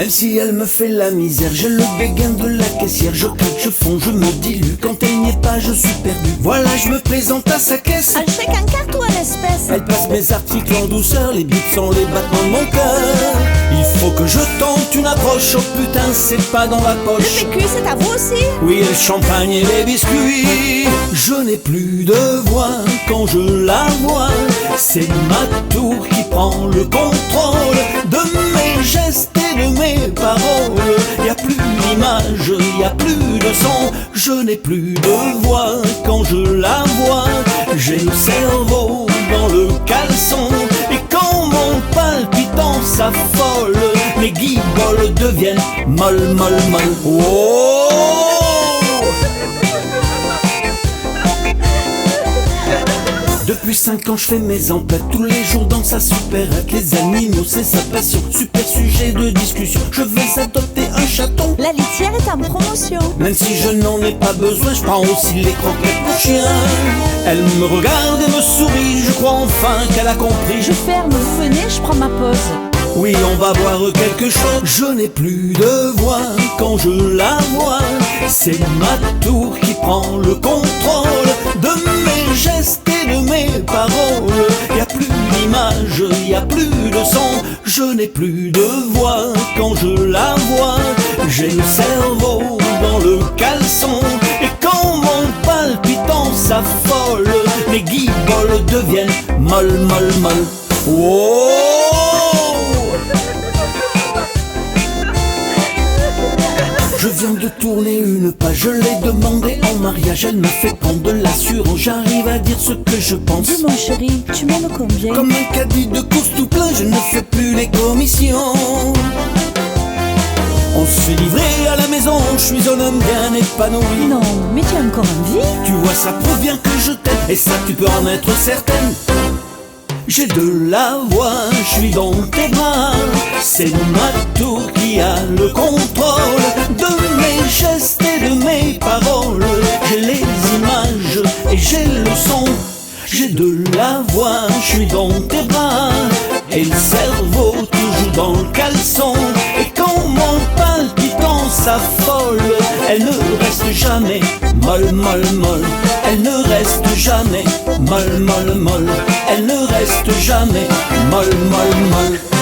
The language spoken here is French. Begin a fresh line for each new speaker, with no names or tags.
Même si elle me fait la misère, j'ai le béguin de la caissière. Je craque, je fonds, je me dilue. Quand elle n'y est pas, je suis perdu. Voilà, je me présente à sa caisse.
Un chèque, en carte ou en espèces?
Elle passe mes articles en douceur, les bits sont les battements de mon cœur. Il faut que je tente une approche, oh putain c'est pas dans la
Le
poche.
PQ, c'est à vous aussi?
Oui, le champagne et les biscuits. Je n'ai plus de voix quand je la vois. C'est ma tour qui prend le contrôle de mes gestes et de mes paroles. Y a plus d'image, y a plus de son. Je n'ai plus de voix quand je la vois. J'ai le cerveau dans le caleçon. Et quand mon palpitant s'affole, mes guiboles deviennent molles, molles, molles. Oh! Depuis 5 ans je fais mes emplettes, tous les jours dans sa supérette. Les animaux c'est sa passion, super sujet de discussion. Je vais adopter un chaton.
La litière est en promotion.
Même si je n'en ai pas besoin, je prends aussi les croquettes pour chien. Elle me regarde et me sourit, je crois enfin qu'elle a compris.
Je ferme, vous venez, je prends ma pause.
Oui, on va boire quelque chose. Je n'ai plus de voix quand je la vois. C'est ma tour qui prend le contrôle de mes gestes et de mes paroles. Y a plus d'image, y a plus de son. Je n'ai plus de voix quand je la vois. J'ai le cerveau dans le caleçon. Et quand mon palpitant s'affole, mes guiboles deviennent molles, molles, molles. Oh! Je viens de tourner une page, je l'ai demandé en mariage. Elle me fait prendre de l'assurance, j'arrive à dire ce que je pense.
Dis mon chéri, tu m'aimes combien?
Comme un caddie de course tout plein, je ne fais plus les commissions. On se fait livrer à la maison, je suis un homme bien épanoui.
Non, mais tu as encore envie?
Tu vois, ça prouve bien que je t'aime, et ça tu peux en être certaine. J'ai de la voix, je suis dans tes bras. C'est ma tour qui a le contrôle de mes gestes et de mes paroles. J'ai les images et j'ai le son. J'ai de la voix, je suis dans tes bras. Et le cerveau toujours dans le caleçon. Et quand mon palpitant s'affole, elle ne reste jamais molle, molle, molle. Elle ne reste jamais molle, molle, molle. Elle ne reste jamais molle, molle, molle.